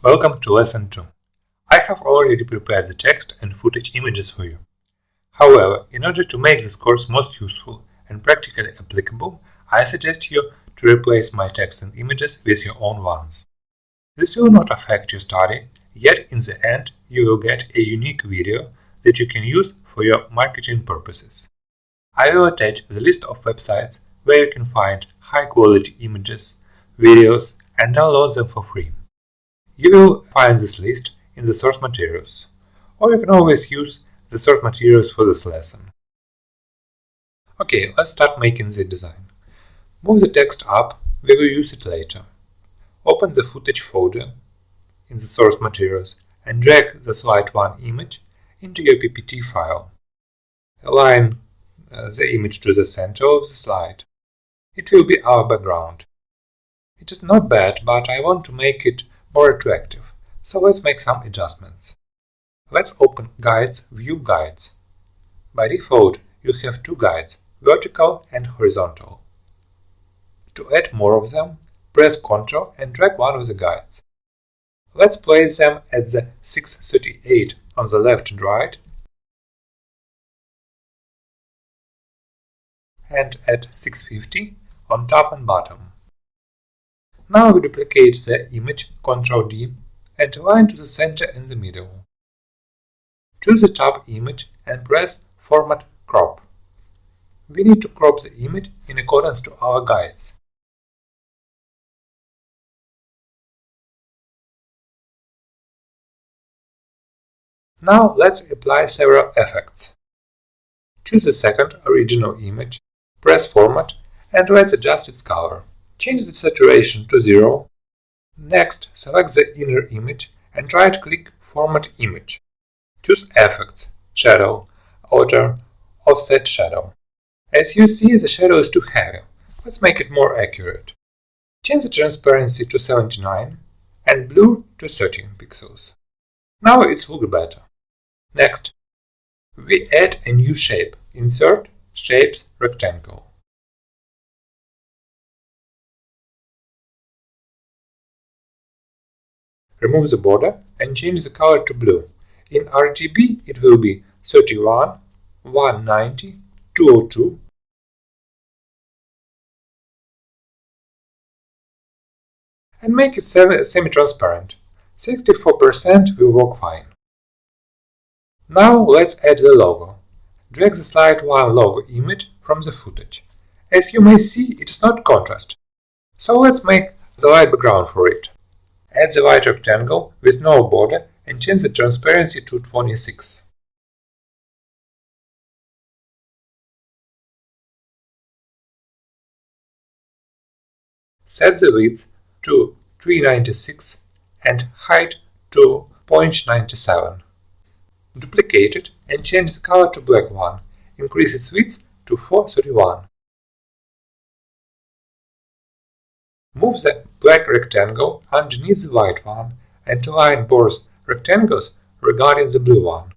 Welcome to Lesson 2. I have already prepared the text and footage images for you. However, in order to make this course most useful and practically applicable, I suggest you to replace my text and images with your own ones. This will not affect your study, yet in the end you will get a unique video that you can use for your marketing purposes. I will attach the list of websites where you can find high-quality images, videos, and download them for free. You will find this list in the source materials, or you can always use the source materials for this lesson. Okay, let's start making the design. Move the text up, we will use it later. Open the footage folder in the source materials and drag the slide 1 image into your PPT file. Align the image to the center of the slide. It will be our background. It is not bad, but I want to make it more attractive, so let's make some adjustments. Let's open Guides, View Guides. By default, you have two guides, vertical and horizontal. To add more of them, press Ctrl and drag one of the guides. Let's place them at the 638 on the left and right, and at 650 on top and bottom. Now we duplicate the image, Ctrl-D, and align to the center in the middle. Choose the top image and press Format Crop. We need to crop the image in accordance to our guides. Now let's apply several effects. Choose the second original image, press Format, and let's adjust its color. Change the saturation to 0. Next, select the inner image and right-click Format Image. Choose Effects, Shadow, Alter, Offset Shadow. As you see, the shadow is too heavy. Let's make it more accurate. Change the transparency to 79 and blur to 13 pixels. Now it looks better. Next, we add a new shape. Insert Shapes Rectangle. Remove the border and change the color to blue. In RGB it will be 31, 190, 202. And make it semi-transparent. 64% will work fine. Now let's add the logo. Drag the slide 1 logo image from the footage. As you may see, it is not contrast. So let's make the light background for it. Add the white rectangle with no border and change the transparency to 26. Set the width to 396 and height to 0.97. Duplicate it and change the color to black one. Increase its width to 431. Move the black rectangle underneath the white one and align both rectangles regarding the blue one.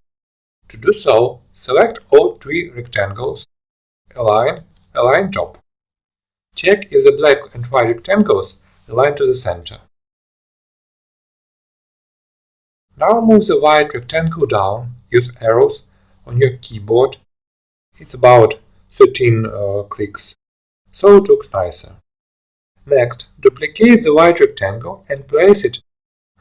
To do so, select all three rectangles, align top. Check if the black and white rectangles align to the center. Now move the white rectangle down, use arrows on your keyboard. It's about 13 clicks, so it looks nicer. Next, duplicate the white rectangle and place it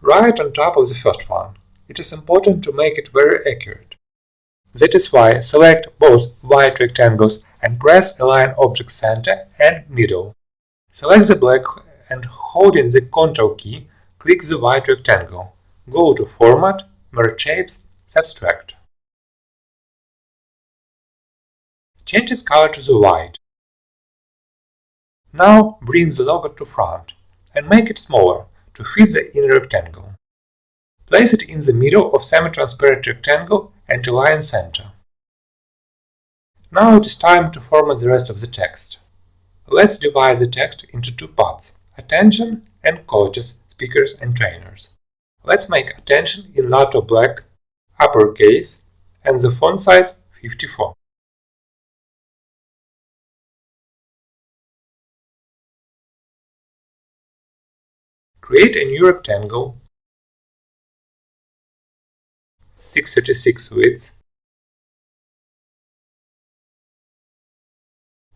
right on top of the first one. It is important to make it very accurate. That is why select both white rectangles and press Align Object Center and Middle. Select the black and holding the Ctrl key, click the white rectangle. Go to Format, Merge Shapes, Subtract. Change its color to the white. Now bring the logo to front and make it smaller to fit the inner rectangle. Place it in the middle of semi-transparent rectangle and align center. Now it is time to format the rest of the text. Let's divide the text into two parts: Attention and Coaches, Speakers and Trainers. Let's make Attention in Lato Black, uppercase, and the font size 54. Create a new rectangle 636 width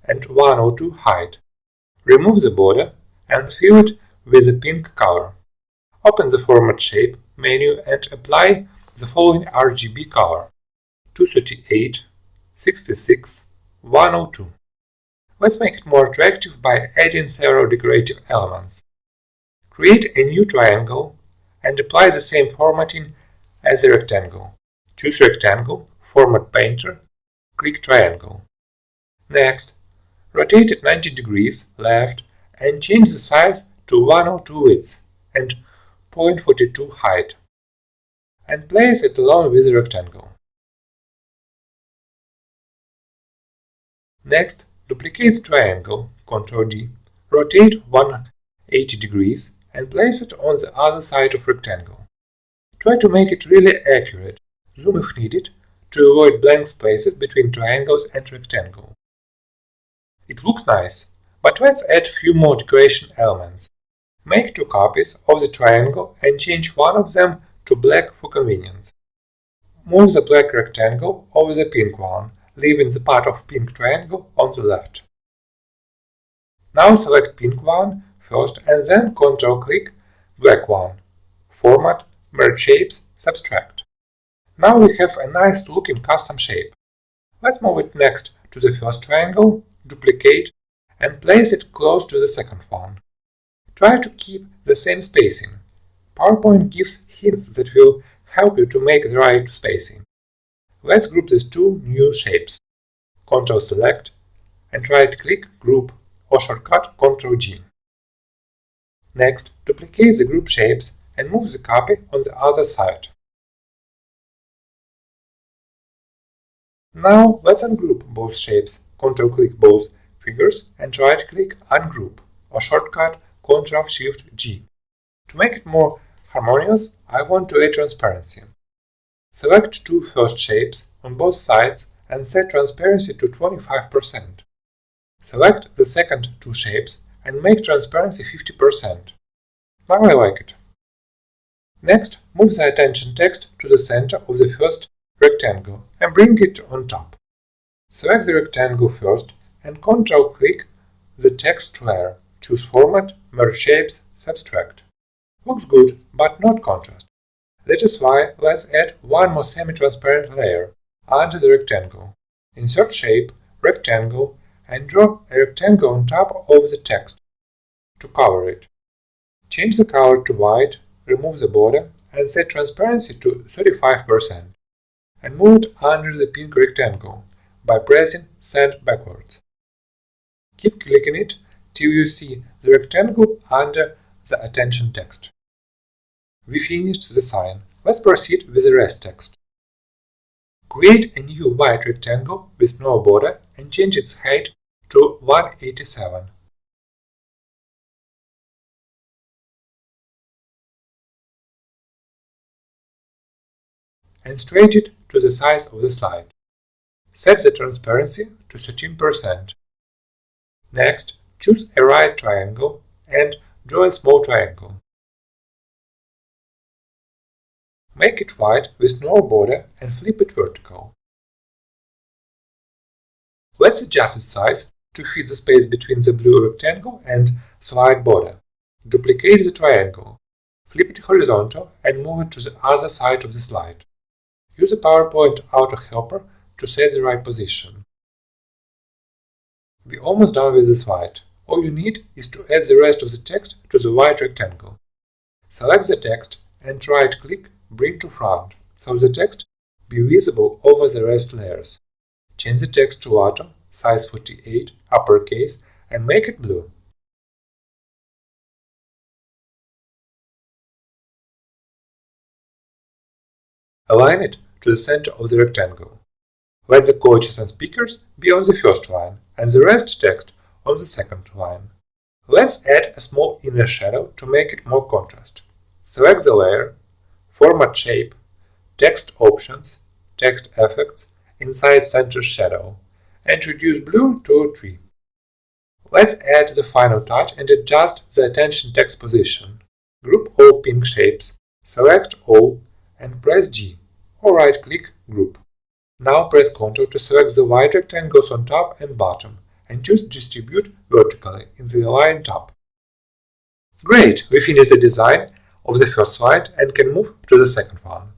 and 102 height. Remove the border and fill it with a pink color. Open the Format Shape menu and apply the following RGB color: 238, 66, 102. Let's make it more attractive by adding several decorative elements. Create a new triangle and apply the same formatting as the rectangle. Choose Rectangle, Format Painter, click Triangle. Next, rotate it 90 degrees left and change the size to 102 width and 0.42 height, and place it along with the rectangle. Next, duplicate the triangle, Ctrl D, rotate 180 degrees and place it on the other side of rectangle. Try to make it really accurate, zoom if needed, to avoid blank spaces between triangles and rectangle. It looks nice, but let's add a few more decoration elements. Make 2 copies of the triangle and change one of them to black for convenience. Move the black rectangle over the pink one, leaving the part of pink triangle on the left. Now select pink one first and then Ctrl-click black one. Format, Merge Shapes, Subtract. Now we have a nice looking custom shape. Let's move it next to the first triangle, duplicate, and place it close to the second one. Try to keep the same spacing. PowerPoint gives hints that will help you to make the right spacing. Let's group these two new shapes. Ctrl-select and right-click Group or shortcut Ctrl-G. Next, duplicate the group shapes and move the copy on the other side. Now let's ungroup both shapes. Ctrl-click both figures and right-click Ungroup or shortcut Ctrl-Shift-G. To make it more harmonious, I want to add transparency. Select 2 first shapes on both sides and set transparency to 25%. Select the second 2 shapes and make transparency 50%. Now I like it. Next, move the attention text to the center of the first rectangle and bring it on top. Select the rectangle first and Ctrl-click the text layer. Choose Format, Merge Shapes, Subtract. Looks good, but not contrast. That is why let's add one more semi-transparent layer under the rectangle. Insert Shape, Rectangle, and draw a rectangle on top of the text to cover it. Change the color to white, remove the border, and set transparency to 35%, and move it under the pink rectangle by pressing Send Backwards. Keep clicking it till you see the rectangle under the attention text. We finished the sign. Let's proceed with the rest text. Create a new white rectangle with no border and change its height to 187. And straight it to the size of the slide. Set the transparency to 13%. Next, choose a right triangle and draw a small triangle. Make it white with no border and flip it vertical. Let's adjust its size to fit the space between the blue rectangle and slide border. Duplicate the triangle, flip it horizontal and move it to the other side of the slide. Use the PowerPoint Auto Helper to set the right position. We're almost done with the slide. All you need is to add the rest of the text to the white rectangle. Select the text and right-click Bring to front, so the text be visible over the rest layers. Change the text to Auto, size 48, uppercase, and make it blue. Align it to the center of the rectangle. Let the coaches and speakers be on the first line, and the rest text on the second line. Let's add a small inner shadow to make it more contrast. Select the layer, Format Shape, Text Options, Text Effects, Inside Center Shadow, and reduce blue to 3. Let's add the final touch and adjust the attention text position. Group all pink shapes, select all, and press G. or right-click Group. Now press Ctrl to select the white rectangles on top and bottom and choose Distribute vertically in the Align tab. Great! We finished the design of the first slide and can move to the second one.